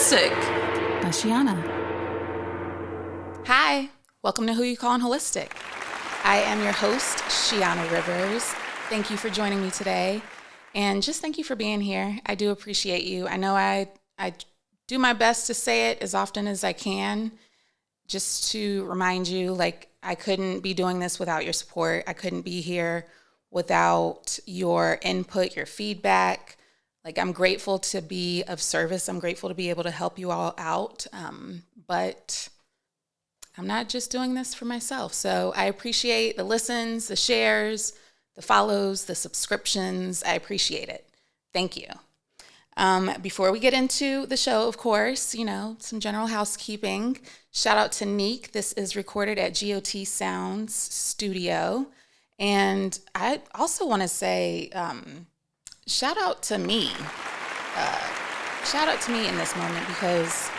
Holistic by Shiana. Hi, welcome to Who You Callin' Holistic. I am your host, Shiana Rivers. Thank you for joining me today, and just thank you for being here. I do appreciate you. I know I do my best to say it as often as I can, just to remind you, like, I couldn't be doing this without your support. I couldn't be here without your input, your feedback. Like, I'm grateful to be of service. I'm grateful to be able to help you all out. But I'm not just doing this for myself. So I appreciate the listens, the shares, the follows, the subscriptions. I appreciate it. Thank you. Before we get into the show, of course, some general housekeeping. Shout out to Neek. This is recorded at GOT Sounds Studio. And I also want to say, shout out to me. Shout out to me in this moment, because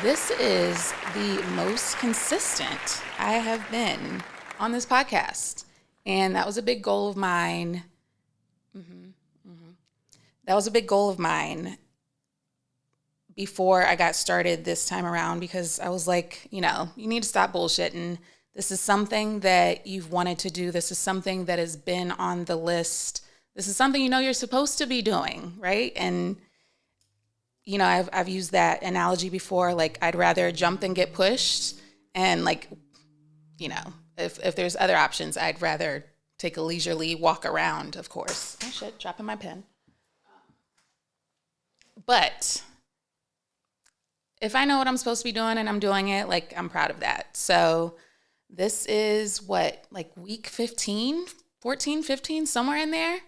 this is the most consistent I have been on this podcast. And that was a big goal of mine. That was a big goal of mine before I got started this time around, because I was like, you need to stop bullshitting. This is something that you've wanted to do. This is something that has been on the list. This is something you're supposed to be doing, right? And, I've used that analogy before. Like, I'd rather jump than get pushed. And, if there's other options, I'd rather take a leisurely walk around, of course. Oh, shit, dropping my pen. But if I know what I'm supposed to be doing and I'm doing it, I'm proud of that. So this is week 15, 14, 15, somewhere in there.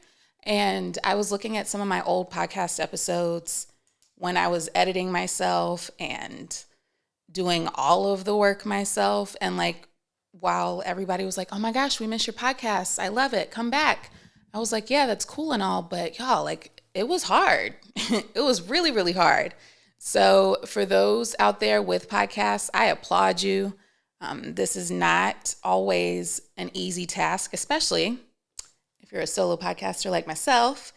And I was looking at some of my old podcast episodes when I was editing myself and doing all of the work myself. And while everybody was like, oh my gosh, we miss your podcast. I love it. Come back. I was like, yeah, that's cool and all. But y'all, it was hard. It was really, really hard. So for those out there with podcasts, I applaud you. This is not always an easy task, especially if you're a solo podcaster like myself.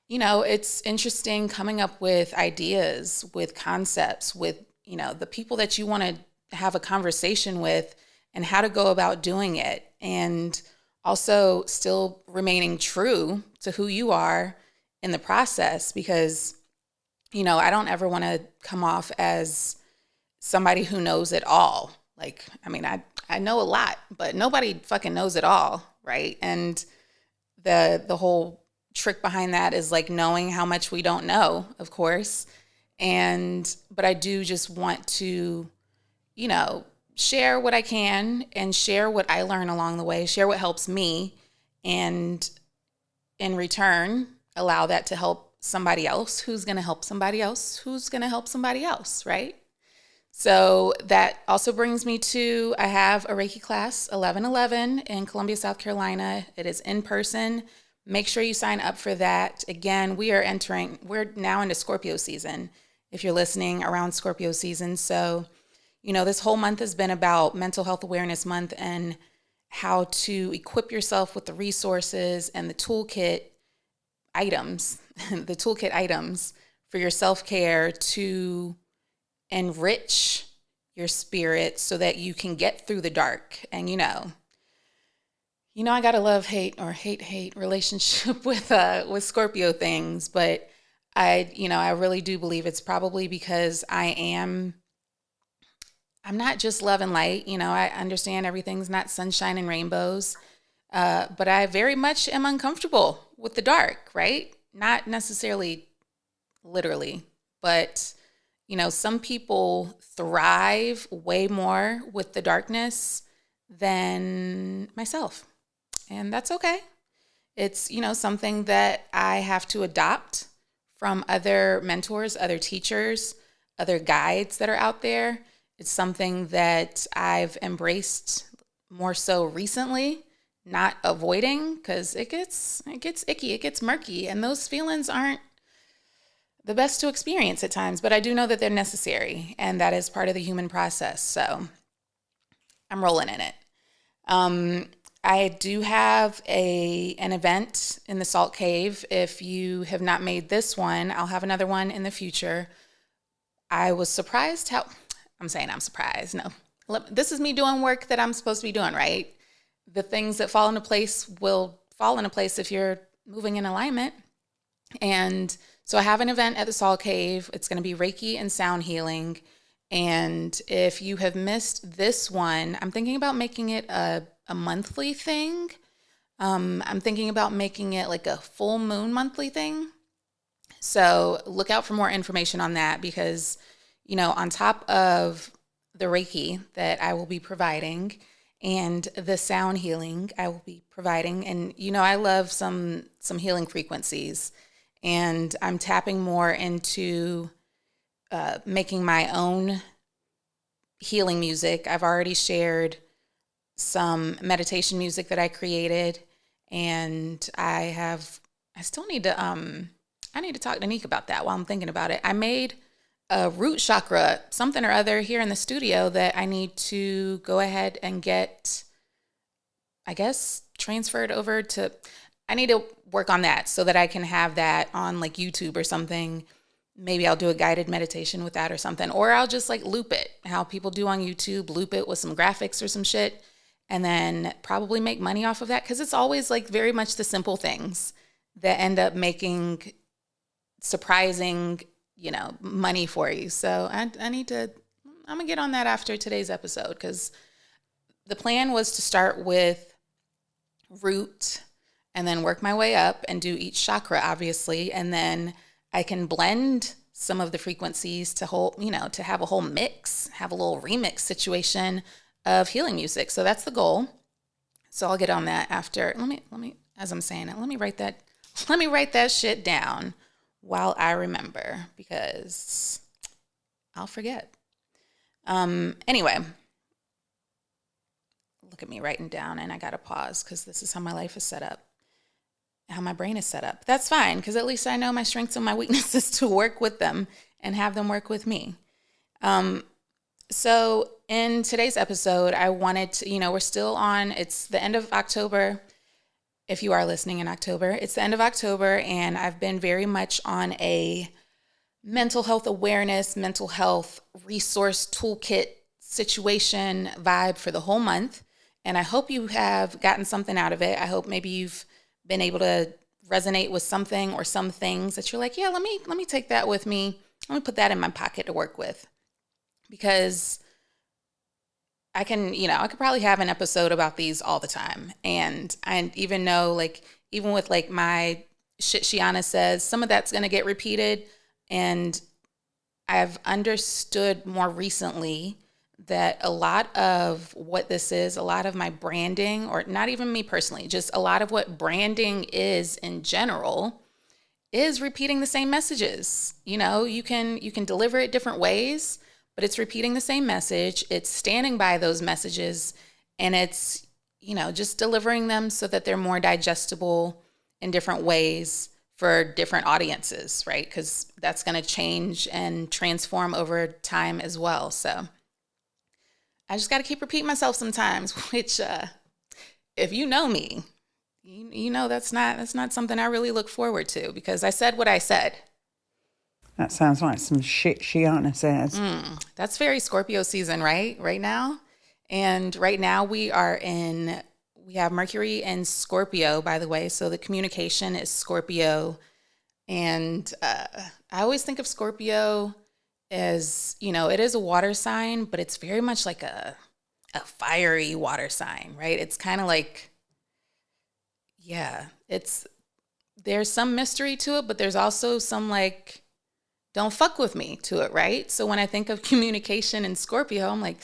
It's interesting coming up with ideas, with concepts, with, the people that you want to have a conversation with and how to go about doing it. And also still remaining true to who you are in the process, because, I don't ever want to come off as somebody who knows it all. I know a lot, but nobody fucking knows it all, right? And the whole trick behind that is knowing how much we don't know, of course. But I do just want to, share what I can and share what I learn along the way, share what helps me, and in return, allow that to help somebody else who's going to help somebody else who's going to help somebody else, right? So that also brings me to, I have a Reiki class, 11/11 in Columbia, South Carolina. It is in person. Make sure you sign up for that. Again, we're now into Scorpio season, if you're listening around Scorpio season. So, this whole month has been about Mental Health Awareness Month and how to equip yourself with the resources and the toolkit items, for your self-care to enrich your spirit so that you can get through the dark. And, I got a love-hate or hate-hate relationship with Scorpio things, but I really do believe it's probably because I'm not just love and light. I understand everything's not sunshine and rainbows, but I very much am uncomfortable with the dark, right? Not necessarily literally, but, some people thrive way more with the darkness than myself. And that's okay. It's, something that I have to adopt from other mentors, other teachers, other guides that are out there. It's something that I've embraced more so recently, not avoiding, because it gets icky, it gets murky, and those feelings aren't the best to experience at times, but I do know that they're necessary, and that is part of the human process. So I'm rolling in it. I do have an event in the Salt Cave. If you have not made this one, I'll have another one in the future I was surprised how, I'm saying I'm surprised. No, this is me doing work that I'm supposed to be doing, right? The things that fall into place will fall into place if you're moving in alignment. And so I have an event at the Soul Cave. It's going to be Reiki and sound healing. And if you have missed this one, I'm thinking about making it a monthly thing. I'm thinking about making it like a full moon monthly thing. So look out for more information on that because, on top of the Reiki that I will be providing and the sound healing I will be providing, and I love some healing frequencies, and I'm tapping more into making my own healing music. I've already shared some meditation music that I created, and I still need to I need to talk to Nick about that while I'm thinking about it. I made a root chakra, something or other here in the studio that I need to go ahead and get, I guess, transferred over to, I need to work on that so that I can have that on like YouTube or something. Maybe I'll do a guided meditation with that or something, or I'll just like loop it, how people do on YouTube, loop it with some graphics or some shit, and then probably make money off of that. Cause it's always like very much the simple things that end up making surprising, money for you. So I'm gonna get on that after today's episode, because the plan was to start with root and then work my way up and do each chakra, obviously. And then I can blend some of the frequencies to to have a whole mix, have a little remix situation of healing music. So that's the goal. So I'll get on that after. Let me, as I'm saying it, let me write that shit down while I remember, because I'll forget. Anyway, look at me writing down, and I got to pause because this is how my life is set up, how my brain is set up. That's fine, because at least I know my strengths and my weaknesses to work with them and have them work with me. So in today's episode, I wanted to, we're still on, it's the end of October. If you are listening in October, it's the end of October, and I've been very much on a mental health awareness, mental health resource toolkit situation vibe for the whole month. And I hope you have gotten something out of it. I hope maybe you've been able to resonate with something or some things that you're like, yeah, let me take that with me. Let me put that in my pocket to work with, because I could probably have an episode about these all the time. And I even know, like, even with like my shit Shiana says, some of that's going to get repeated. And I've understood more recently that a lot of what this is, a lot of my branding, or not even me personally, just a lot of what branding is in general, is repeating the same messages. You can deliver it different ways, but it's repeating the same message. It's standing by those messages, and it's, just delivering them so that they're more digestible in different ways for different audiences, right? Because that's going to change and transform over time as well. So I just got to keep repeating myself sometimes, which if you know me, you know that's not something I really look forward to, because I said what I said. That sounds like some shit Shiana says. That's very Scorpio season, right? Right now. And right now we have Mercury in Scorpio, by the way. So the communication is Scorpio. And I always think of Scorpio as, it is a water sign, but it's very much like a fiery water sign, right? It's kind of like, there's some mystery to it, but there's also some like, don't fuck with me to it, right? So when I think of communication in Scorpio, I'm like,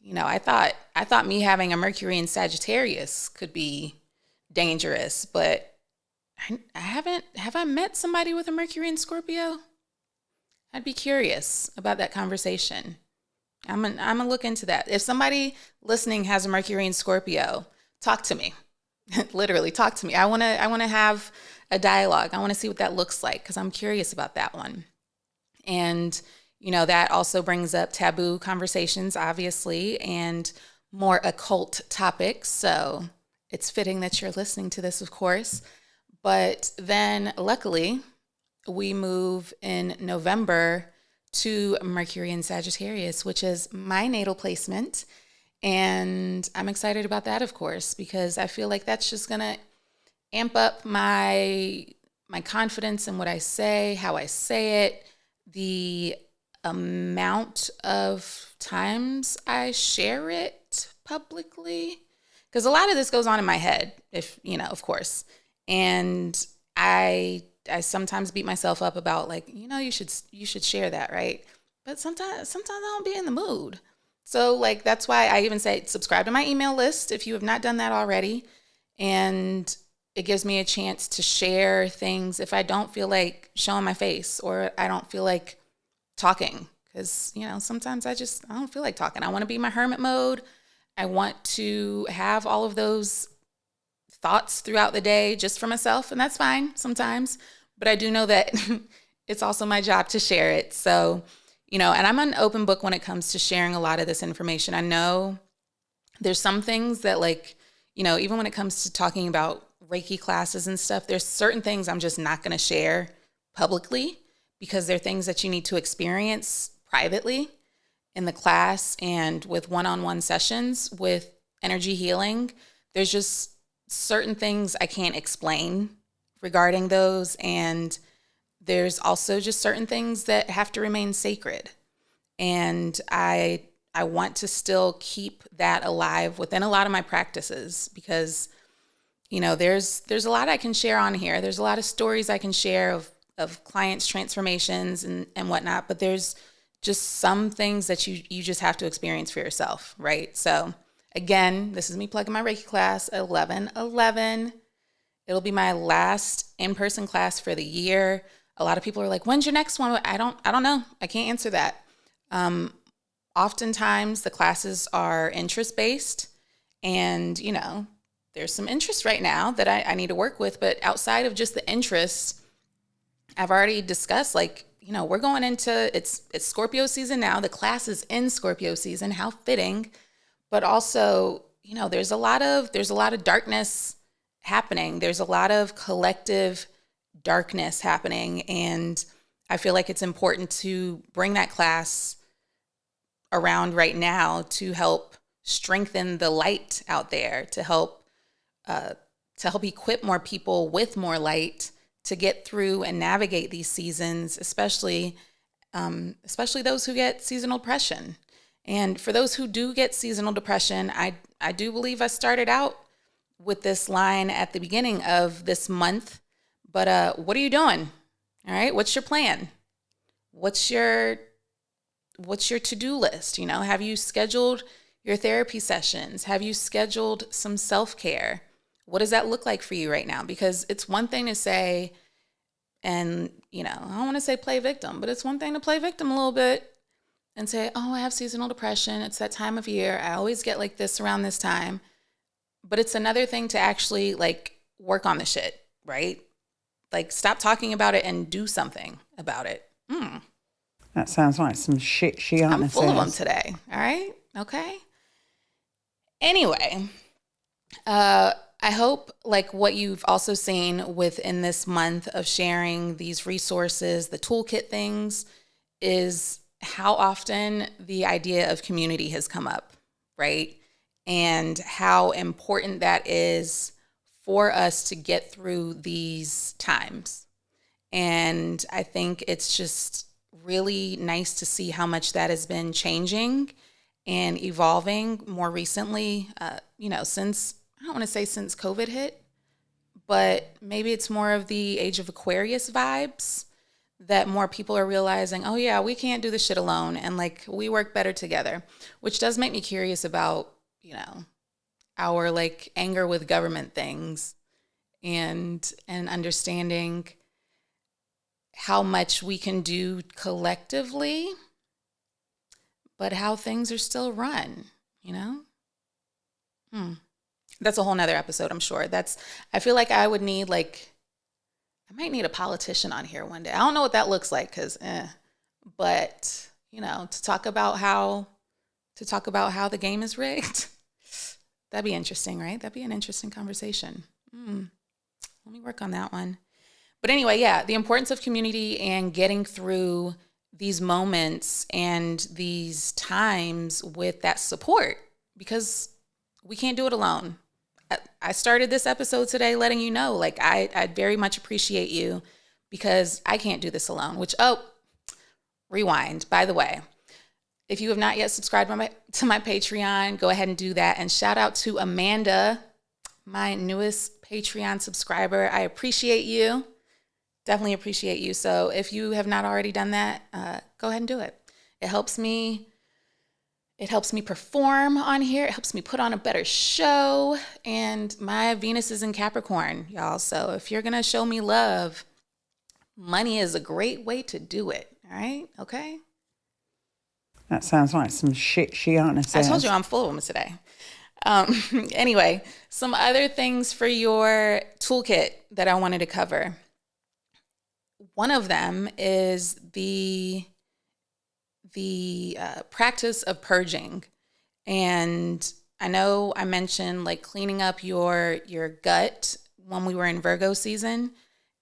I thought me having a Mercury in Sagittarius could be dangerous, but have I met somebody with a Mercury in Scorpio? I'd be curious about that conversation. I'm gonna look into that. If somebody listening has a Mercury in Scorpio, talk to me. Literally talk to me. I want to have a dialogue. I want to see what that looks like, because I'm curious about that one. And, that also brings up taboo conversations, obviously, and more occult topics. So it's fitting that you're listening to this, of course. But then luckily we move in November to Mercury in Sagittarius, which is my natal placement. And I'm excited about that, of course, because I feel like that's just going to amp up my confidence in what I say, how I say it, the amount of times I share it publicly. Because a lot of this goes on in my head, if you know, of course. And I sometimes beat myself up about like, you should share that, right? But sometimes I don't be in the mood. So like that's why I even say subscribe to my email list if you have not done that already. And it gives me a chance to share things if I don't feel like showing my face or I don't feel like talking. Because, sometimes I don't feel like talking. I want to be in my hermit mode. I want to have all of those thoughts throughout the day just for myself, and that's fine sometimes. But I do know that it's also my job to share it. So, and I'm an open book when it comes to sharing a lot of this information. I know there's some things that even when it comes to talking about Reiki classes and stuff, there's certain things I'm just not going to share publicly because they're things that you need to experience privately in the class and with one-on-one sessions with energy healing. There's just certain things I can't explain regarding those. And there's also just certain things that have to remain sacred. And I want to still keep that alive within a lot of my practices because, there's a lot I can share on here. There's a lot of stories I can share of clients' transformations and whatnot, but there's just some things that you just have to experience for yourself, right? So again, this is me plugging my Reiki class, 11/11. It'll be my last in-person class for the year. A lot of people are like, when's your next one? I don't know. I can't answer that. Oftentimes the classes are interest-based and, there's some interest right now that I need to work with, but outside of just the interest, I've already discussed we're going into it's Scorpio season now. The class is in Scorpio season. How fitting. But also, there's a lot of darkness happening. There's a lot of collective darkness happening. And I feel like it's important to bring that class around right now to help strengthen the light out there, to help equip more people with more light to get through and navigate these seasons, especially those who get seasonal depression. And for those who do get seasonal depression, I do believe I started out with this line at the beginning of this month. But what are you doing? All right, what's your plan? What's your to-do list? Have you scheduled your therapy sessions? Have you scheduled some self-care? What does that look like for you right now? Because it's one thing to say, and, I don't want to say play victim, but it's one thing to play victim a little bit and say, oh, I have seasonal depression. It's that time of year. I always get like this around this time. But it's another thing to actually work on the shit, right? Stop talking about it and do something about it. That sounds like some shit Shiana I'm full of them says. today. All right. Okay. Anyway, I hope what you've also seen within this month of sharing these resources, the toolkit things, is how often the idea of community has come up, right? And how important that is for us to get through these times. And I think it's just really nice to see how much that has been changing and evolving more recently, since, I don't want to say since COVID hit, but maybe it's more of the age of Aquarius vibes that more people are realizing, oh yeah, we can't do this shit alone. And we work better together, which does make me curious about, our anger with government things and understanding how much we can do collectively, but how things are still run, That's a whole nother episode, I'm sure. I feel like I would need I might need a politician on here one day. I don't know what that looks like but to talk about how the game is rigged. That'd be interesting, right? That'd be an interesting conversation. Let me work on that one. But anyway, yeah, the importance of community and getting through these moments and these times with that support, because we can't do it alone. I started this episode today letting you know, like, I very much appreciate you because I can't do this alone, rewind. By the way, if you have not yet subscribed to my Patreon, go ahead and do that. And shout out to Amanda, my newest Patreon subscriber. I appreciate you. Definitely appreciate you. So if you have not already done that, go ahead and do it. It helps me. It helps me perform on here. It helps me put on a better show. And my Venus is in Capricorn, y'all. So if you're going to show me love, money is a great way to do it. All right? Okay? That sounds like some shit Shiana says. I told you I'm full of them today. Anyway, some other things for your toolkit that I wanted to cover. One of them is the practice of purging. And I know I mentioned like cleaning up your gut when we were in Virgo season,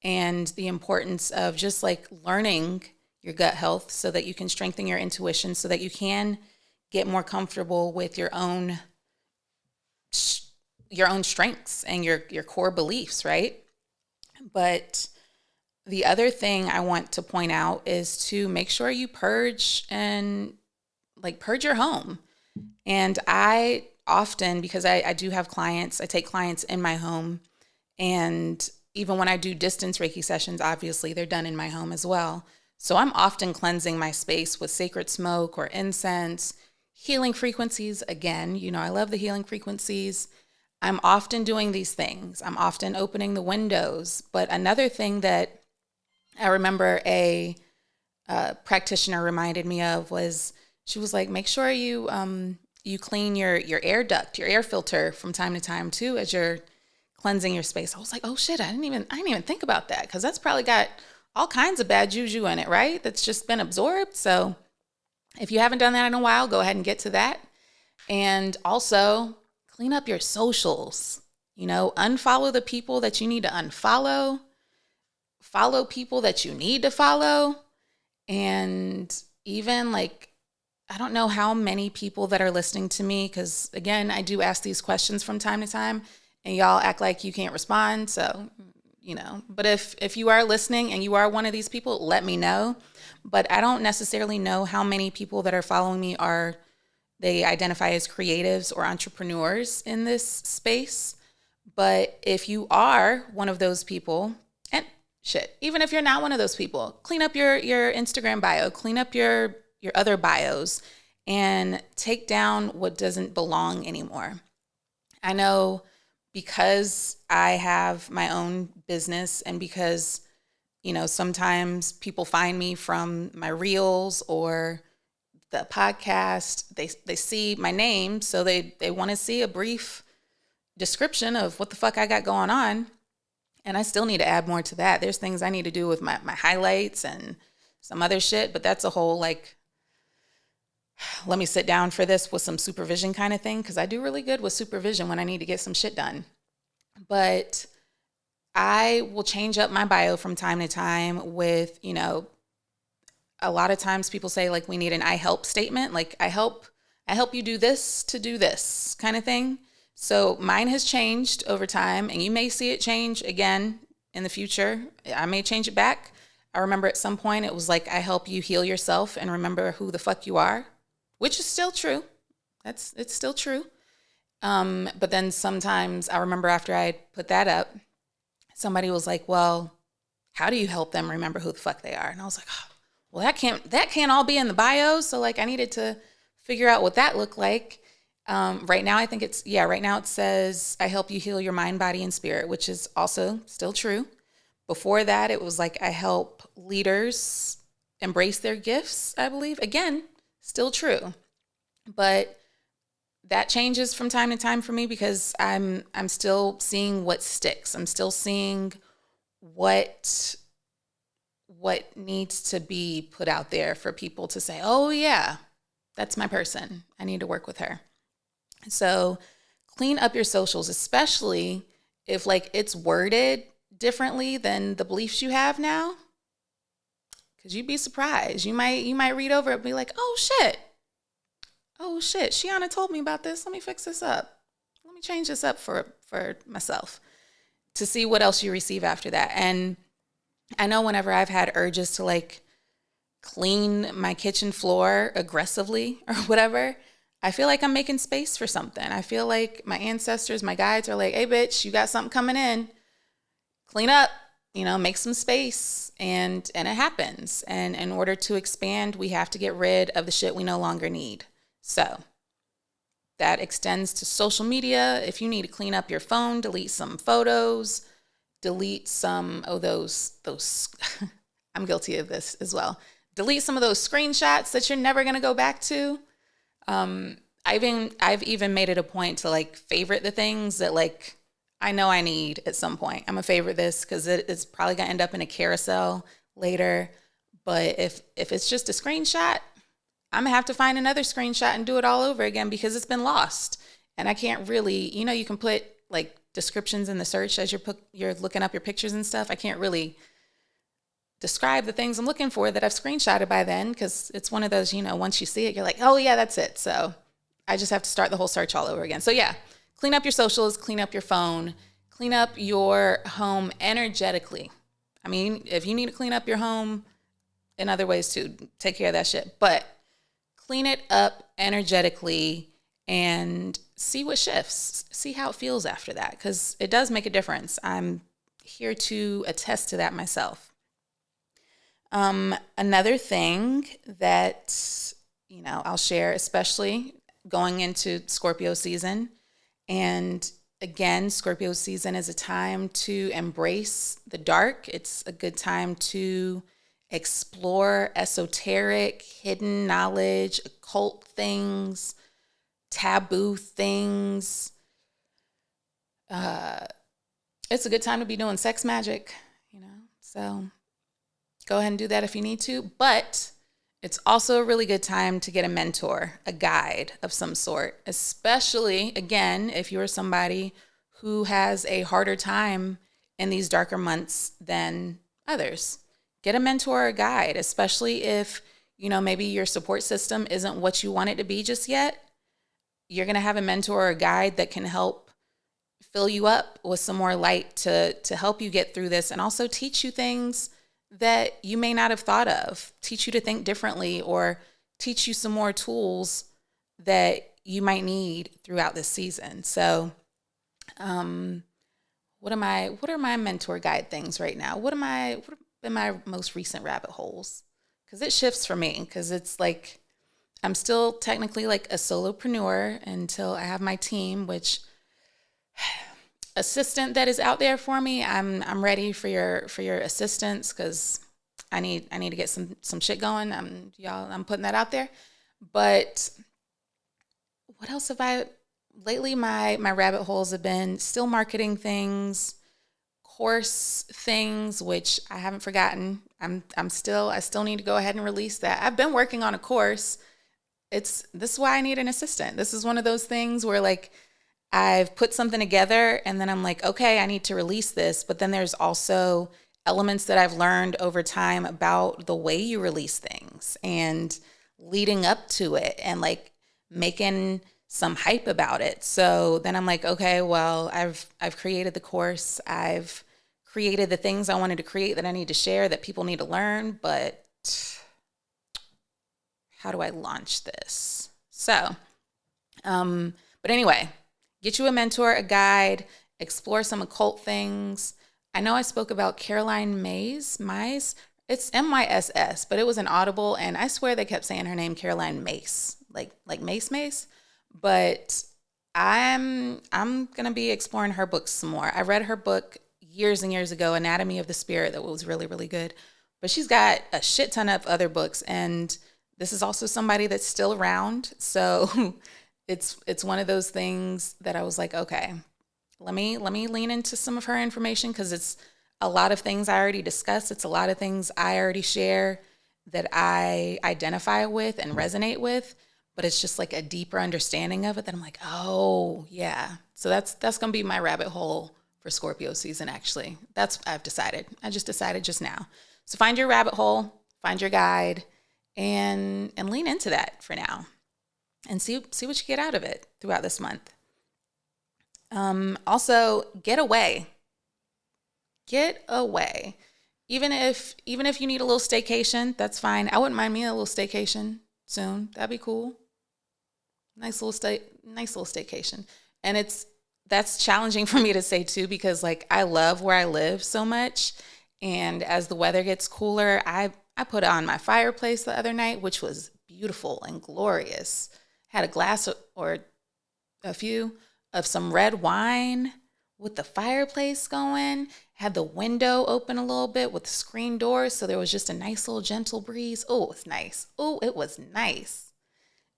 and the importance of just like learning your gut health so that you can strengthen your intuition, so that you can get more comfortable with your own strengths and your core beliefs, right? But the other thing I want to point out is to make sure you purge your home. And I often, because I do have clients, I take clients in my home. And even when I do distance Reiki sessions, obviously they're done in my home as well. So I'm often cleansing my space with sacred smoke or incense, healing frequencies. Again, I love the healing frequencies. I'm often doing these things. I'm often opening the windows. But another thing that I remember a practitioner reminded me of was, she was like, make sure you clean your air duct, your air filter from time to time too, as you're cleansing your space. I was like, oh shit, I didn't even think about that, because that's probably got all kinds of bad juju in it, right? That's just been absorbed. So if you haven't done that in a while, go ahead and get to that. And also clean up your socials. Unfollow the people that you need to unfollow. Follow people that you need to follow. And even I don't know how many people that are listening to me, because again, I do ask these questions from time to time and y'all act like you can't respond. So, but if you are listening and you are one of these people, let me know. But I don't necessarily know how many people that are following me they identify as creatives or entrepreneurs in this space. But if you are one of those people, and shit, even if you're not one of those people, clean up your Instagram bio, clean up your other bios, and take down what doesn't belong anymore. I know, because I have my own business, and because, sometimes people find me from my reels or the podcast, they see my name, so they want to see a brief description of what the fuck I got going on. And I still need to add more to that. There's things I need to do with my highlights and some other shit, but that's a whole let me sit down for this with some supervision kind of thing, because I do really good with supervision when I need to get some shit done. But I will change up my bio from time to time with, a lot of times people say we need an I help statement, I help you do this to do this kind of thing. So mine has changed over time, and you may see it change again in the future. I may change it back. I remember at some point it was I help you heal yourself and remember who the fuck you are, which is still true. It's still true. But then sometimes I remember after I put that up, somebody was like, well, how do you help them remember who the fuck they are? And I was like, oh, well, that can't all be in the bio. So I needed to figure out what that looked like. Right now, I think right now it says, I help you heal your mind, body, and spirit, which is also still true. Before that, it was I help leaders embrace their gifts, I believe. Again, still true. But that changes from time to time for me, because I'm still seeing what sticks. I'm still seeing what needs to be put out there for people to say, oh yeah, that's my person. I need to work with her. So clean up your socials, especially if it's worded differently than the beliefs you have now. because you'd be surprised. You might read over it and be like, oh shit, Shiana told me about this. Let me fix this up. Let me change this up for myself, to see what else you receive after that. And I know whenever I've had urges to like clean my kitchen floor aggressively or whatever, I feel like I'm making space for something. I feel like my ancestors, my guides are like, hey bitch, you got something coming in, clean up, make some space. And it happens. And in order to expand, we have to get rid of the shit we no longer need. So that extends to social media. If you need to clean up your phone, delete some photos, delete some of those I'm guilty of this as well. Delete some of those screenshots that you're never going to go back to. I've even made it a point to like favorite the things that like I know I need at some point. I'm gonna favorite this because it's probably gonna end up in a carousel later. But if it's just a screenshot, I'm gonna have to find another screenshot and do it all over again because it's been lost. And I can't really, you can put like descriptions in the search as you're looking up your pictures and stuff. I can't really describe the things I'm looking for that I've screenshotted by then, because it's one of those, once you see it, you're like, oh yeah, that's it. So I just have to start the whole search all over again. So yeah, clean up your socials, clean up your phone, clean up your home energetically. I mean, if you need to clean up your home in other ways too, take care of that shit. But clean it up energetically and see what shifts, see how it feels after that, because it does make a difference. I'm here to attest to that myself. Another thing that, I'll share, especially going into Scorpio season. And again, Scorpio season is a time to embrace the dark. It's a good time to explore esoteric, hidden knowledge, occult things, taboo things. It's a good time to be doing sex magic, so go ahead and do that if you need to. But it's also a really good time to get a mentor, a guide of some sort, especially, again, if you're somebody who has a harder time in these darker months than others. Get a mentor or a guide, especially if, maybe your support system isn't what you want it to be just yet. You're going to have a mentor or a guide that can help fill you up with some more light to help you get through this, and also teach you things that you may not have thought of, teach you to think differently, or teach you some more tools that you might need throughout this season. So, what are my mentor guide things right now? What have been my most recent rabbit holes? Because it shifts for me, because it's like, I'm still technically like a solopreneur until I have my team, which assistant that is out there for me. I'm ready for your assistance, because I need to get some shit going. I'm putting that out there. But what else have I lately? My rabbit holes have been still marketing things, course things, which I haven't forgotten. I still need to go ahead and release that. I've been working on a course. This is why I need an assistant. This is one of those things where like I've put something together and then I'm like, okay, I need to release this. But then there's also elements that I've learned over time about the way you release things and leading up to it and like making some hype about it. So then I'm like, okay, well, I've created the course. I've created the things I wanted to create that I need to share, that people need to learn, but how do I launch this? So, but anyway, get you a mentor, a guide, explore some occult things. I know I spoke about Caroline Myss. It's Myss, but it was an Audible, and I swear they kept saying her name Caroline Myss, like Mace. But I'm gonna be exploring her books some more. I read her book years and years ago, Anatomy of the Spirit, that was really, really good. But she's got a shit ton of other books, and this is also somebody that's still around. So it's one of those things that I was like, okay, let me lean into some of her information, because it's a lot of things I already discussed. It's a lot of things I already share that I identify with and resonate with, but it's just like a deeper understanding of it that I'm like, oh yeah. So that's going to be my rabbit hole for Scorpio season. Actually, I've decided. I just decided just now. So find your rabbit hole, find your guide, and lean into that for now, and see what you get out of it throughout this month. Also, get away. Get away. Even if you need a little staycation, that's fine. I wouldn't mind me a little staycation soon. That'd be cool. Nice little staycation. And that's challenging for me to say too, because like I love where I live so much. And as the weather gets cooler, I put on my fireplace the other night, which was beautiful and glorious. Had a glass or a few of some red wine with the fireplace going, had the window open a little bit with screen doors, so there was just a nice little gentle breeze. Oh, it was nice. Oh, it was nice.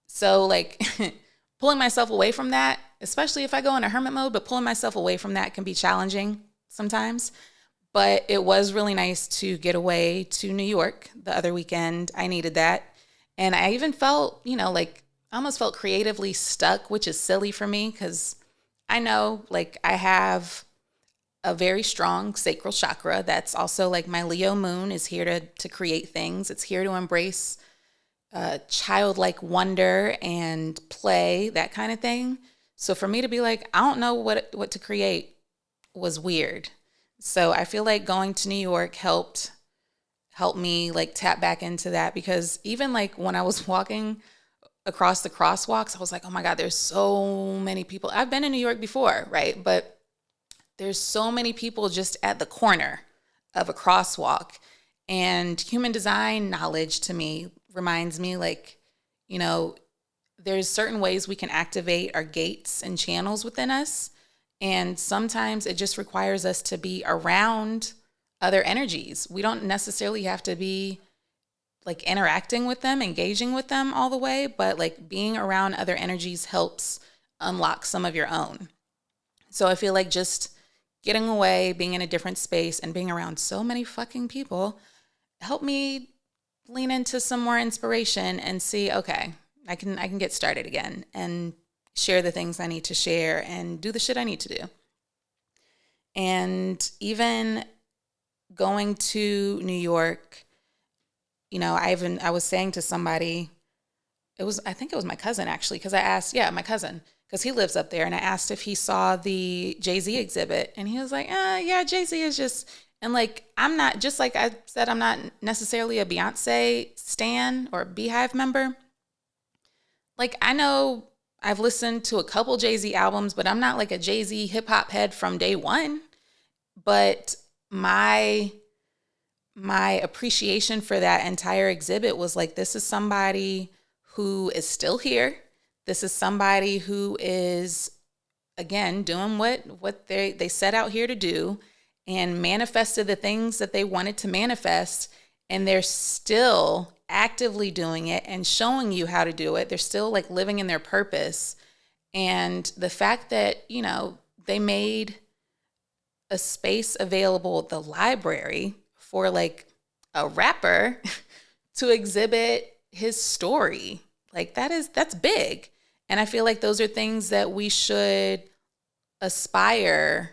So like pulling myself away from that, especially if I go into hermit mode, but pulling myself away from that can be challenging sometimes. But it was really nice to get away to New York the other weekend. I needed that. And I even felt, like I almost felt creatively stuck, which is silly for me because I know like I have a very strong sacral chakra. That's also like my Leo moon is here to create things. It's here to embrace childlike wonder and play, that kind of thing. So for me to be like, I don't know what to create was weird. So I feel like going to New York helped me like tap back into that, because even like when I was walking across the crosswalks, I was like, oh my God, there's so many people. I've been in New York before, right? But there's so many people just at the corner of a crosswalk. And human design knowledge to me reminds me like, there's certain ways we can activate our gates and channels within us. And sometimes it just requires us to be around other energies. We don't necessarily have to be like interacting with them, engaging with them all the way, but like being around other energies helps unlock some of your own. So I feel like just getting away, being in a different space, and being around so many fucking people helped me lean into some more inspiration and see, okay, I can get started again and share the things I need to share and do the shit I need to do. And even going to New York, I was saying to somebody, I think it was my cousin actually, because I asked, my cousin, because he lives up there, and I asked if he saw the Jay-Z exhibit, and he was like, yeah, Jay-Z is just, and like, I'm not, just like I said, I'm not necessarily a Beyonce stan or a Beehive member. Like, I know I've listened to a couple Jay-Z albums, but I'm not like a Jay-Z hip hop head from day one. But my appreciation for that entire exhibit was like, this is somebody who is still here. This is somebody who is, again, doing what they set out here to do and manifested the things that they wanted to manifest. And they're still actively doing it and showing you how to do it. They're still like living in their purpose. And the fact that, they made a space available at the library for like a rapper to exhibit his story, like that's big. And I feel like those are things that we should aspire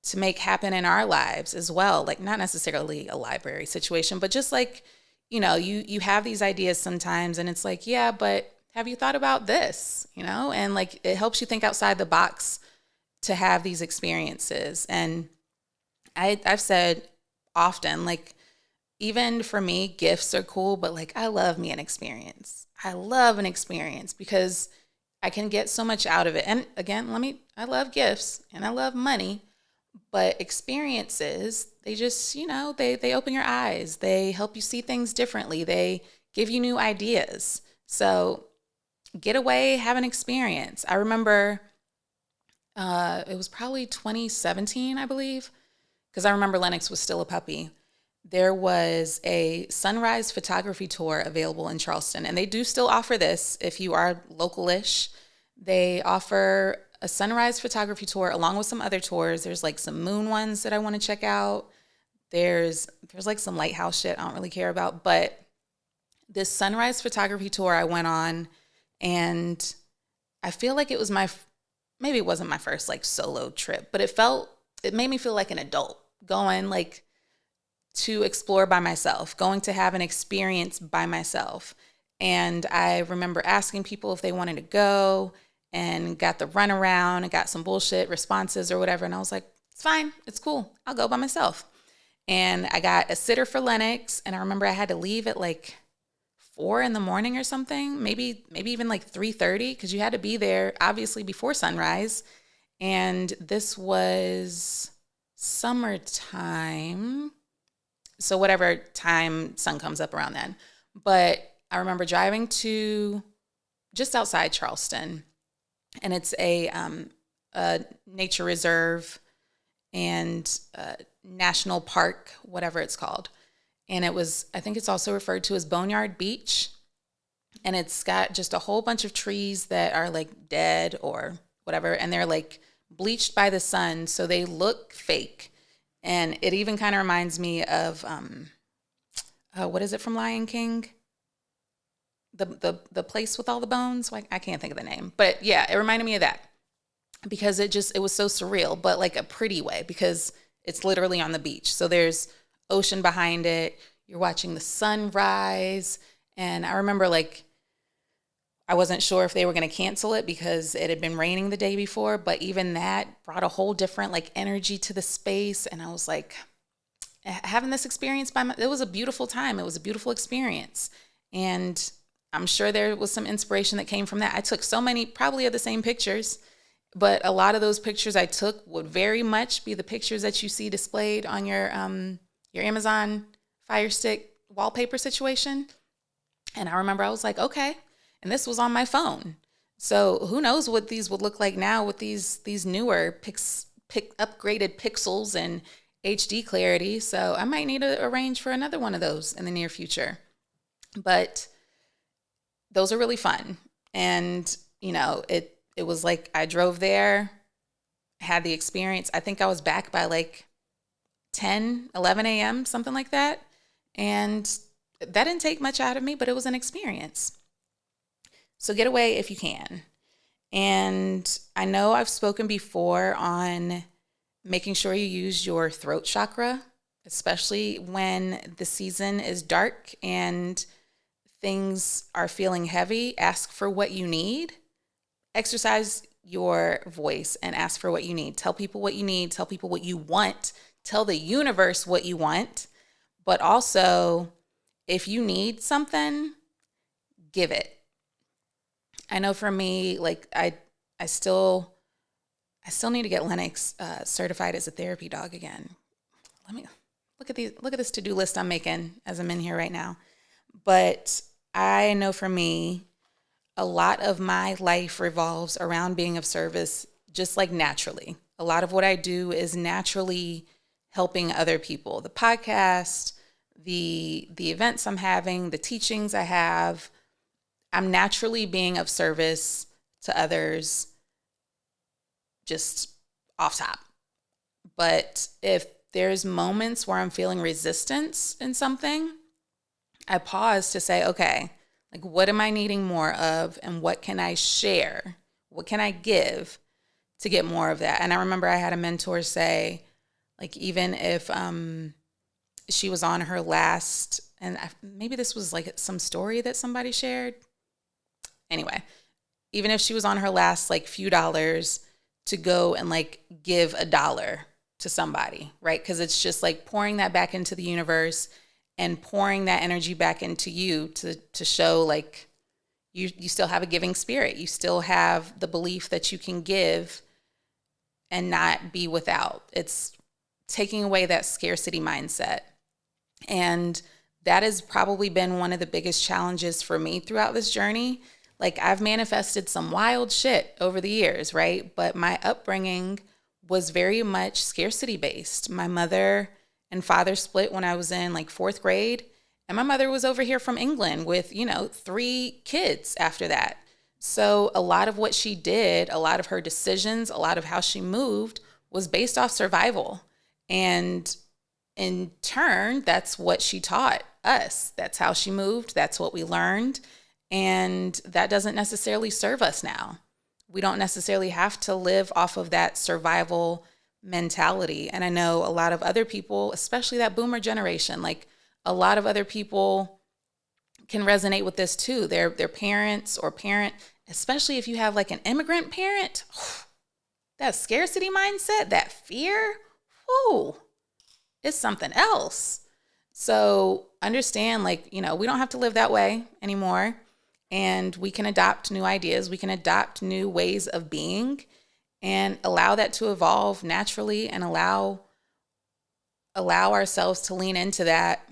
to make happen in our lives as well. Like not necessarily a library situation, but just like, you have these ideas sometimes and it's like, yeah, but have you thought about this, and like, it helps you think outside the box to have these experiences. And I've said often, like, even for me, gifts are cool, but like, I love me an experience. I love an experience because I can get so much out of it. And again, I love gifts and I love money, but experiences, they just, they open your eyes. They help you see things differently. They give you new ideas. So get away, have an experience. I remember it was probably 2017, I believe, because I remember Lennox was still a puppy. There was a sunrise photography tour available in Charleston, and they do still offer this if you are local-ish. They offer a sunrise photography tour along with some other tours. There's like some moon ones that I want to check out. There's like some lighthouse shit I don't really care about, but this sunrise photography tour I went on, and I feel like it was maybe it wasn't my first like solo trip, but it made me feel like an adult going like to explore by myself, going to have an experience by myself. And I remember asking people if they wanted to go and got the runaround and got some bullshit responses or whatever. And I was like, it's fine. It's cool. I'll go by myself. And I got a sitter for Lennox. And I remember I had to leave at like 4 a.m. or something, maybe even like 3:30, because you had to be there obviously before sunrise. And this was summertime. So whatever time sun comes up around then. But I remember driving to just outside Charleston, and it's a nature reserve and national park, whatever it's called. And I think it's also referred to as Boneyard Beach. And it's got just a whole bunch of trees that are like dead or whatever. And they're like bleached by the sun, so they look fake. And it even kind of reminds me of, what is it from Lion King? The place with all the bones. Like, I can't think of the name, but yeah, it reminded me of that because it was so surreal, but like a pretty way, because it's literally on the beach. So there's ocean behind it. You're watching the sun rise. And I remember like, I wasn't sure if they were going to cancel it because it had been raining the day before, but even that brought a whole different like energy to the space. And I was like, having this experience it was a beautiful time. It was a beautiful experience. And I'm sure there was some inspiration that came from that. I took so many, probably of the same pictures, but a lot of those pictures I took would very much be the pictures that you see displayed on your Amazon Fire Stick wallpaper situation. And I remember I was like, okay. And this was on my phone. So who knows what these would look like now with these newer upgraded pixels and HD clarity. So I might need to arrange for another one of those in the near future. But those are really fun. And, it was like I drove there, had the experience. I think I was back by like 10, 11 a.m., something like that. And that didn't take much out of me, but it was an experience. So get away if you can. And I know I've spoken before on making sure you use your throat chakra, especially when the season is dark and things are feeling heavy. Ask for what you need. Exercise your voice and ask for what you need. Tell people what you need. Tell people what you want. Tell the universe what you want. But also, if you need something, give it. I know for me, like I still need to get Lennox certified as a therapy dog again. Let me look at this to-do list I'm making as I'm in here right now. But I know for me, a lot of my life revolves around being of service, just like naturally. A lot of what I do is naturally helping other people. The podcast, the events I'm having, the teachings I have, I'm naturally being of service to others just off top. But if there's moments where I'm feeling resistance in something, I pause to say, okay, like what am I needing more of and what can I share? What can I give to get more of that? And I remember I had a mentor say, like, even if she was on her last, and maybe this was like some story that somebody shared. Anyway, even if she was on her last like few dollars, to go and like give $1 to somebody, right? Because it's just like pouring that back into the universe and pouring that energy back into you to show like you still have a giving spirit. You still have the belief that you can give and not be without. It's taking away that scarcity mindset. And that has probably been one of the biggest challenges for me throughout this journey. Like I've manifested some wild shit over the years, right? But my upbringing was very much scarcity based. My mother and father split when I was in like 4th grade. And my mother was over here from England with, 3 kids after that. So a lot of what she did, a lot of her decisions, a lot of how she moved was based off survival. And in turn, that's what she taught us. That's how she moved. That's what we learned. And that doesn't necessarily serve us now. We don't necessarily have to live off of that survival mentality. And I know a lot of other people, especially that boomer generation, like a lot of other people can resonate with this too. Their parents or parent, especially if you have like an immigrant parent, that scarcity mindset, that fear, whoo, it's something else. So understand, like, we don't have to live that way anymore. And we can adopt new ideas. We can adopt new ways of being and allow that to evolve naturally, and allow ourselves to lean into that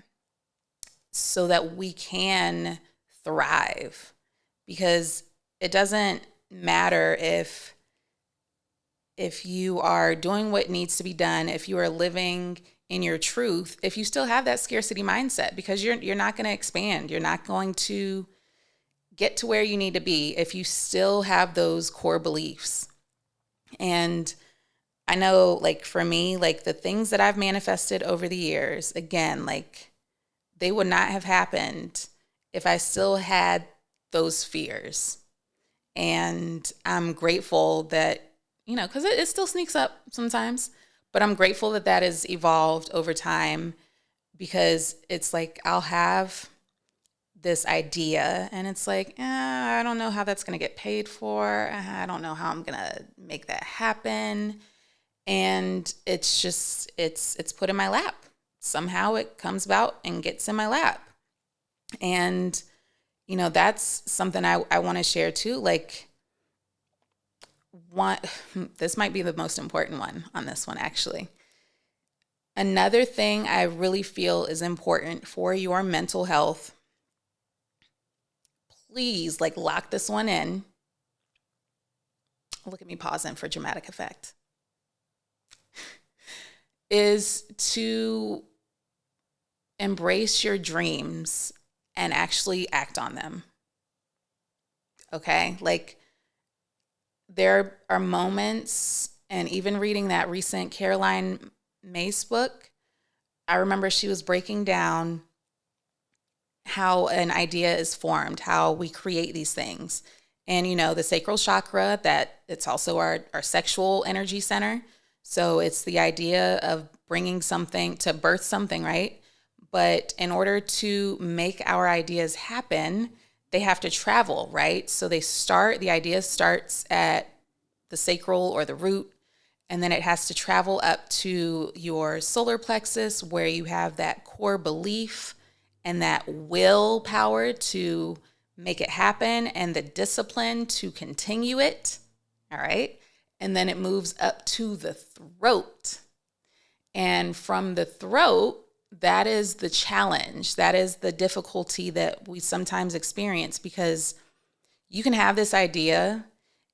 so that we can thrive. Because it doesn't matter if you are doing what needs to be done, if you are living in your truth, if you still have that scarcity mindset, because you're not going to expand. You're not going to get to where you need to be if you still have those core beliefs. And I know, like, for me, like, the things that I've manifested over the years, again, like, they would not have happened if I still had those fears. And I'm grateful that, because it still sneaks up sometimes, but I'm grateful that that has evolved over time, because it's like I'll have this idea and it's like, I don't know how that's going to get paid for. I don't know how I'm going to make that happen. And it's just, it's put in my lap. Somehow it comes about and gets in my lap. And, that's something I want to share too. Like, this might be the most important one on this one, actually. Another thing I really feel is important for your mental health, please, like, lock this one in. Look at me pausing for dramatic effect. Is to embrace your dreams and actually act on them. Okay? Like, there are moments, and even reading that recent Caroline Myss book, I remember she was breaking down how an idea is formed, how we create these things. And, the sacral chakra, that it's also our sexual energy center. So it's the idea of bringing something to birth something, right? But in order to make our ideas happen, they have to travel, right? So the idea starts at the sacral or the root, and then it has to travel up to your solar plexus, where you have that core belief and that willpower to make it happen and the discipline to continue it. All right. And then it moves up to the throat. And from the throat, that is the challenge. That is the difficulty that we sometimes experience, because you can have this idea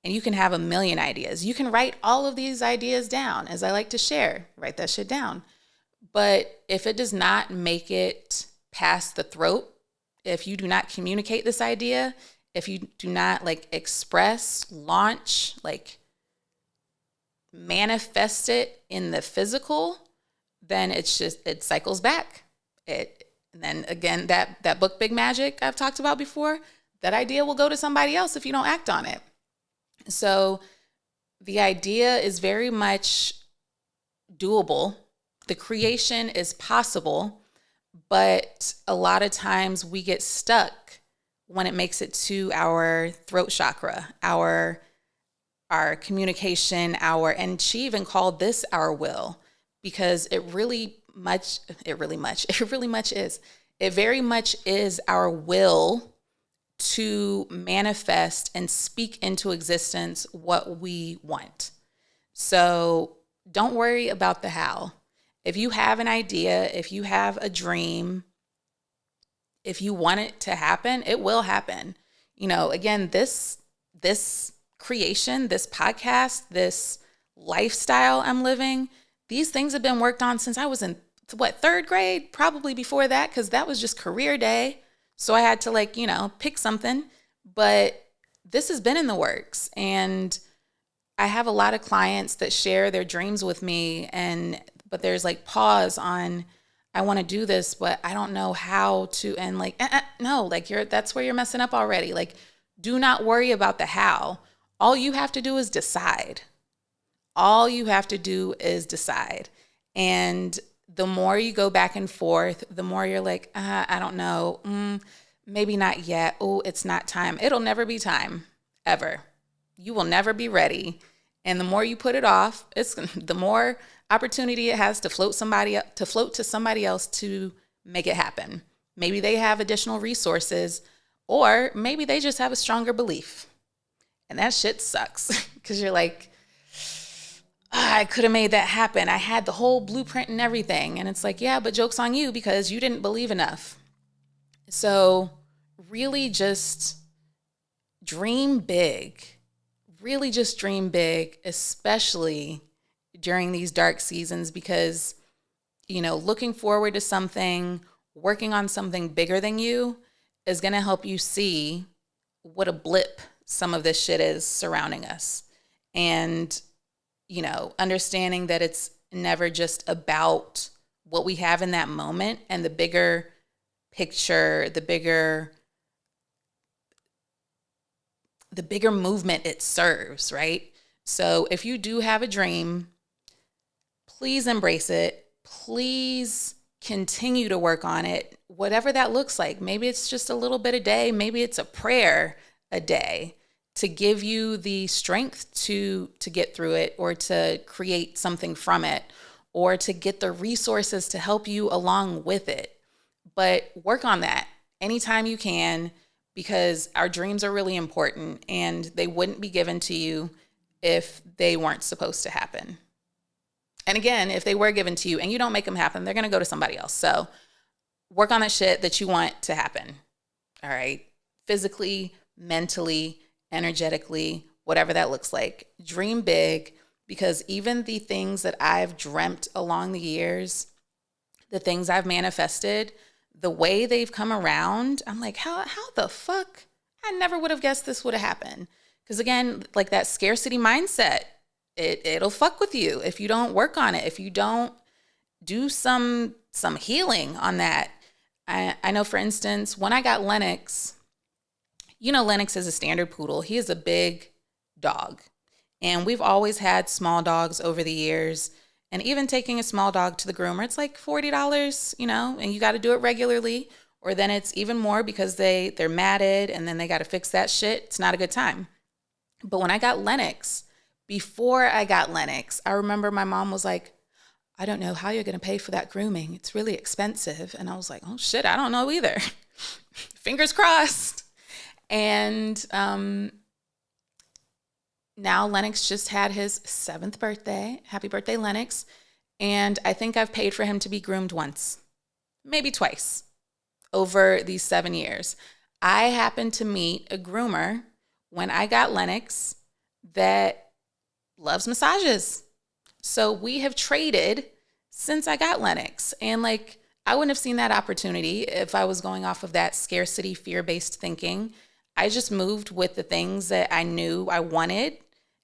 and you can have a million ideas. You can write all of these ideas down, as I like to share, write that shit down. But if it does not make it past the throat, if you do not communicate this idea, if you do not, like, express, launch, like, manifest it in the physical, then it cycles back. And then again, that book, Big Magic, I've talked about before, that idea will go to somebody else if you don't act on it. So the idea is very much doable. The creation is possible, but a lot of times we get stuck when it makes it to our throat chakra, our communication, and she even called this our will, because it very much is our will to manifest and speak into existence what we want. So don't worry about the how. If you have an idea, if you have a dream, if you want it to happen, it will happen. Again, this creation, this podcast, this lifestyle I'm living, these things have been worked on since I was in third grade, probably before that, because that was just career day. So I had to pick something, but this has been in the works. And I have a lot of clients that share their dreams with me, but there's pause on, I want to do this, but I don't know how to, and no, that's where you're messing up already. Do not worry about the how. All you have to do is decide. All you have to do is decide. And the more you go back and forth, the more you're like, I don't know, maybe not yet. Oh, it's not time. It'll never be time, ever. You will never be ready. And the more you put it off, it's the more opportunity it has to float to somebody else to make it happen. Maybe they have additional resources, or maybe they just have a stronger belief. And that shit sucks because you're like, I could have made that happen. I had the whole blueprint and everything. And it's like, yeah, but joke's on you because you didn't believe enough. So really just dream big. Really just dream big, especially during these dark seasons, because, looking forward to something, working on something bigger than you is going to help you see what a blip some of this shit is surrounding us. And, understanding that it's never just about what we have in that moment and the bigger picture, the bigger movement it serves, right? So if you do have a dream, please embrace it. Please continue to work on it, whatever that looks like. Maybe it's just a little bit a day. Maybe it's a prayer a day to give you the strength to get through it, or to create something from it, or to get the resources to help you along with it. But work on that anytime you can, because our dreams are really important and they wouldn't be given to you if they weren't supposed to happen. And again, if they were given to you and you don't make them happen, they're going to go to somebody else. So work on that shit that you want to happen. All right. Physically, mentally, energetically, whatever that looks like. Dream big, because even the things that I've dreamt along the years, the things I've manifested, the way they've come around, I'm like, how the fuck? I never would have guessed this would have happened. Because again, like that scarcity mindset, it'll fuck with you if you don't work on it, if you don't do some healing on that. I know, for instance, when I got Lennox, Lennox is a standard poodle. He is a big dog. And we've always had small dogs over the years. And even taking a small dog to the groomer, it's like $40, and you got to do it regularly, or then it's even more because they're matted and then they got to fix that shit. It's not a good time. But when I got Lennox, before I got Lennox, I remember my mom was like, I don't know how you're going to pay for that grooming. It's really expensive. And I was like, oh shit, I don't know either. Fingers crossed. And now Lennox just had his 7th birthday. Happy birthday, Lennox. And I think I've paid for him to be groomed once, maybe twice over these 7 years. I happened to meet a groomer when I got Lennox that loves massages. So we have traded since I got Lennox. And I wouldn't have seen that opportunity if I was going off of that scarcity, fear-based thinking. I just moved with the things that I knew I wanted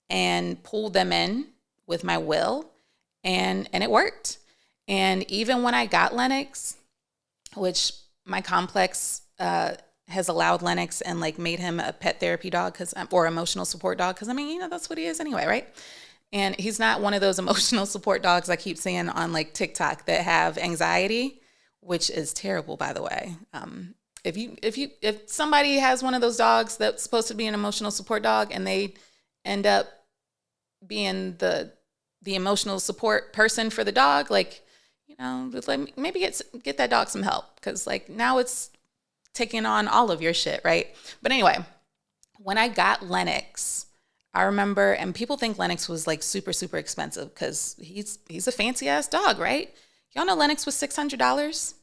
and pulled them in with my will, and it worked. And even when I got Lennox, which my complex has allowed Lennox and made him a pet therapy dog or emotional support dog, because that's what he is anyway, right? And he's not one of those emotional support dogs I keep seeing on TikTok that have anxiety, which is terrible, by the way. If somebody has one of those dogs that's supposed to be an emotional support dog and they end up being the emotional support person for the dog, maybe get that dog some help, because now it's taking on all of your shit, right? But anyway, when I got Lennox, I remember, and people think Lennox was super, super expensive because he's a fancy ass dog, right? Y'all know Lennox was $600.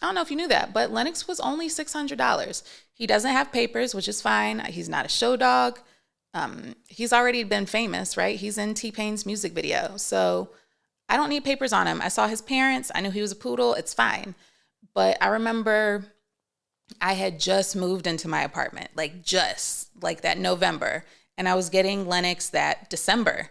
I don't know if you knew that, but Lennox was only $600. He doesn't have papers, which is fine. He's not a show dog. He's already been famous, right? He's in T-Pain's music video. So I don't need papers on him. I saw his parents. I knew he was a poodle. It's fine. But I remember I had just moved into my apartment, that November. And I was getting Lennox that December.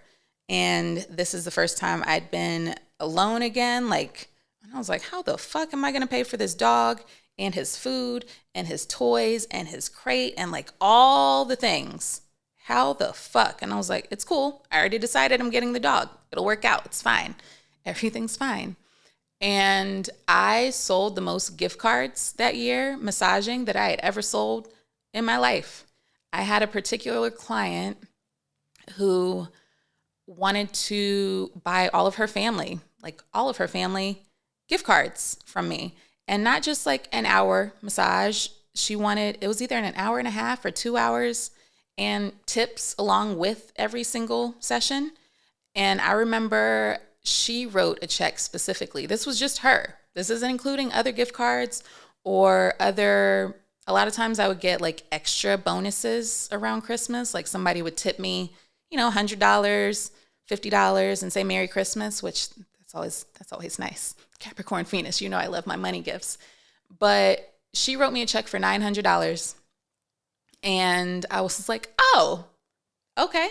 And this is the first time I'd been alone again. And I was like, how the fuck am I going to pay for this dog and his food and his toys and his crate and all the things? how the fuck? And I was like, it's cool. I already decided I'm getting the dog. It'll work out. It's fine. Everything's fine. And I sold the most gift cards that year, massaging, that I had ever sold in my life. I had a particular client who wanted to buy all of her family, like all of her family, gift cards from me. And not just like an hour massage. She wanted, it was either an hour and a half or 2 hours, and tips along with every single session. And I remember she wrote a check specifically. This was just her. This isn't including other gift cards or other, a lot of times I would get like extra bonuses around Christmas. Like somebody would tip me, $100, $50 and say Merry Christmas, which that's always nice. Capricorn Venus, I love my money gifts. But she wrote me a check for $900. And I was just like, oh, okay.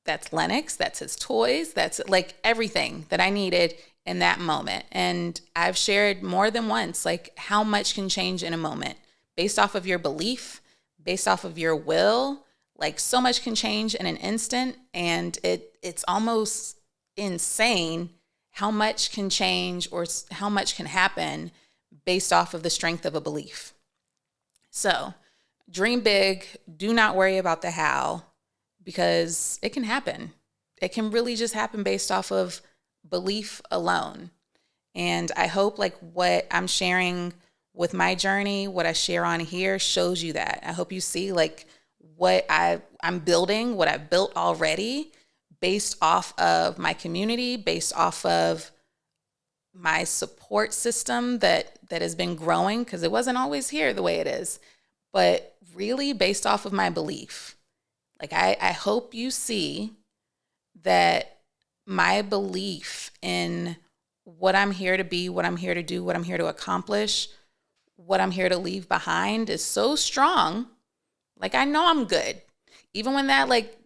That's Lennox, that's his toys, that's like everything that I needed in that moment. And I've shared more than once, like how much can change in a moment based off of your belief, based off of your will. Like so much can change in an instant, and it's almost insane how much can change or how much can happen based off of the strength of a belief. So dream big, do not worry about the how, because it can happen. It can really just happen based off of belief alone. And I hope like what I'm sharing with my journey, what I share on here shows you that. I hope you see like what I'm building, what I've built already based off of my community, based off of my support system that has been growing, because it wasn't always here the way it is, but really based off of my belief. Like I hope you see that my belief in what I'm here to be, what I'm here to do, what I'm here to accomplish, what I'm here to leave behind is so strong. Like I know I'm good. Even when that like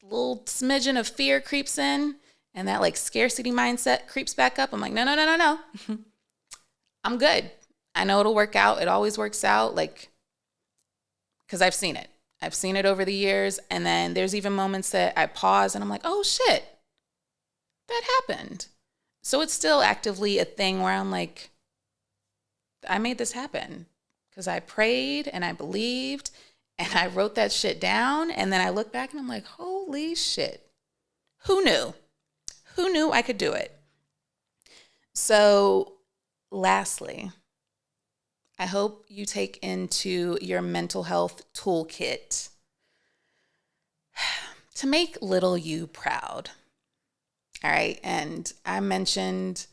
little smidgen of fear creeps in and that like scarcity mindset creeps back up, I'm like, no. I'm good. I know it'll work out. It always works out. Like, because I've seen it. I've seen it over the years. And then there's even moments that I pause and I'm like, oh shit, that happened. So it's still actively a thing where I'm like, I made this happen because I prayed and I believed and I wrote that shit down. And then I look back and I'm like, holy shit. Who knew? Who knew I could do it? So lastly, I hope you take into your mental health toolkit to make little you proud. All right. And I mentioned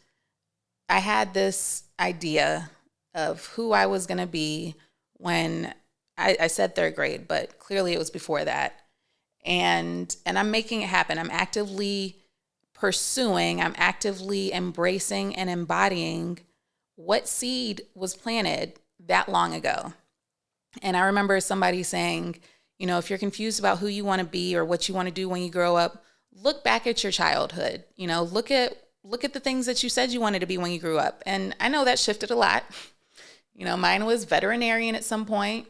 I had this idea of who I was going to be when I said third grade, but clearly it was before that. And I'm making it happen. I'm actively pursuing, I'm actively embracing and embodying what seed was planted that long ago. And I remember somebody saying, if you're confused about who you want to be or what you want to do when you grow up, look back at your childhood. Look at the things that you said you wanted to be when you grew up. And I know that shifted a lot. Mine was veterinarian at some point,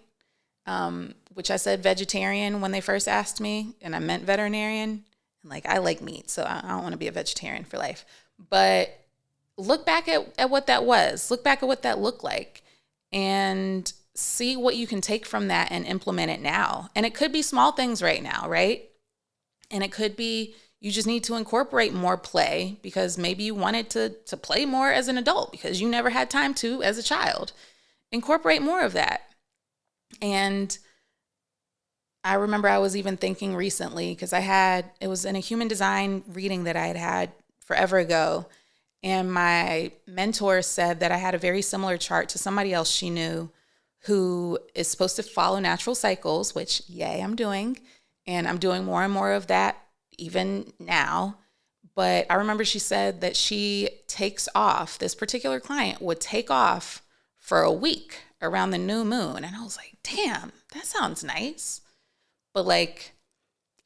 which I said vegetarian when they first asked me, and I meant veterinarian. And like, I like meat, so I don't want to be a vegetarian for life. But look back at what that was. Look back at what that looked like and see what you can take from that and implement it now. And it could be small things right now, right? And it could be you just need to incorporate more play because maybe you wanted to play more as an adult because you never had time to as a child. Incorporate more of that. And I remember I was even thinking recently because it was in a human design reading that I had forever ago. And my mentor said that I had a very similar chart to somebody else she knew who is supposed to follow natural cycles, which, yay, I'm doing. And I'm doing more and more of that even now. But I remember she said that she takes off, this particular client would take off for a week around the new moon. And I was like, damn, that sounds nice. But like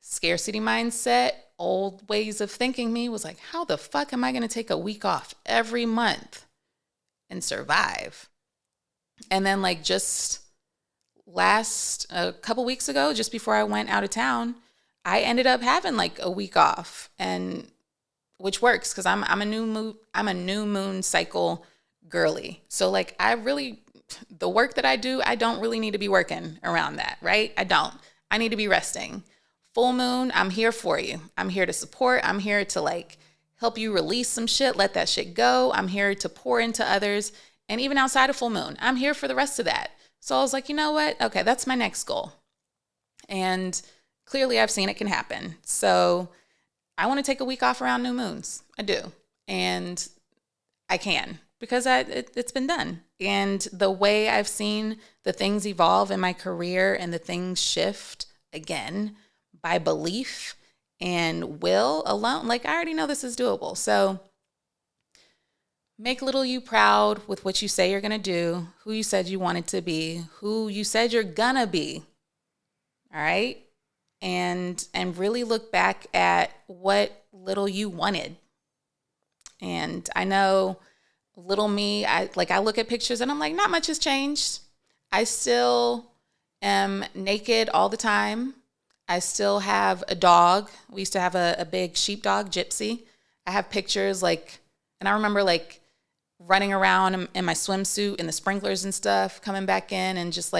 scarcity mindset, old ways of thinking me was like, how the fuck am I going to take a week off every month and survive? And then like just a couple weeks ago, just before I went out of town, I ended up having like a week off, and which works because I'm a new moon cycle girly. So like the work that I do, I don't really need to be working around that, right? I don't. I need to be resting. Full moon, I'm here for you. I'm here to support. I'm here to like help you release some shit, let that shit go. I'm here to pour into others. And even outside of full moon, I'm here for the rest of that. So I was like, you know what? Okay, that's my next goal. And clearly I've seen it can happen. So I want to take a week off around new moons. I do. And I can because it's been done. And the way I've seen the things evolve in my career and the things shift again by belief and will alone, like I already know this is doable. So make little you proud with what you say you're going to do, who you said you wanted to be, who you said you're going to be. All right? And really look back at what little you wanted. And I know little me, I look at pictures and I'm like, not much has changed. I still am naked all the time. I still have a dog. We used to have a big sheepdog, Gypsy. I have pictures and I remember running around in my swimsuit and the sprinklers and stuff, coming back in and just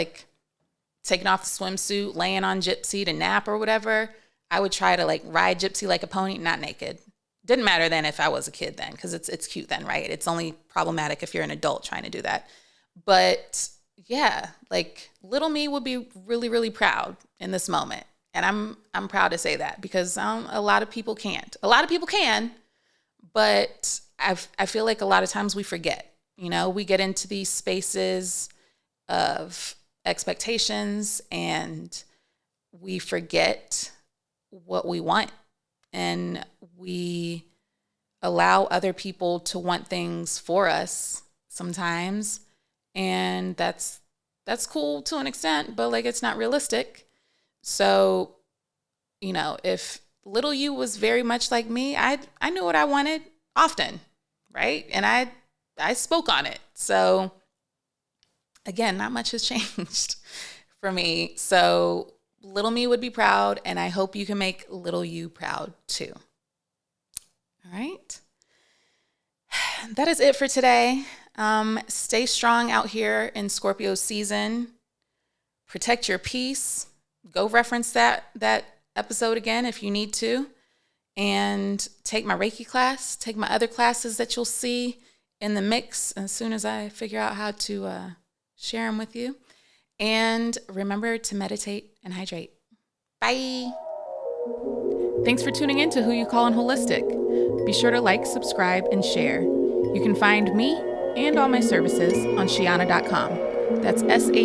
taking off the swimsuit, laying on Gypsy to nap or whatever. I would try to ride Gypsy like a pony, not naked. Didn't matter then if I was a kid then, because it's cute then, right? It's only problematic if you're an adult trying to do that. But yeah, little me would be really, really proud in this moment. And I'm proud to say that because a lot of people can't. A lot of people can, but I feel like a lot of times we forget. We get into these spaces of expectations and we forget what we want, and we allow other people to want things for us sometimes, and that's cool to an extent, but it's not realistic. So if little you was very much like me, I knew what I wanted often, right? And I spoke on it. So again, not much has changed for me. So little me would be proud, and I hope you can make little you proud too. All right. That is it for today. Stay strong out here in Scorpio season. Protect your peace. Go reference that episode again if you need to. And take my Reiki class. Take my other classes that you'll see in the mix as soon as I figure out how to share them with you. And remember to meditate and hydrate. Bye. Thanks for tuning in to Who You Callin' Holistic. Be sure to subscribe, and share. You can find me and all my services on Sheanah.com. That's SHEANAH.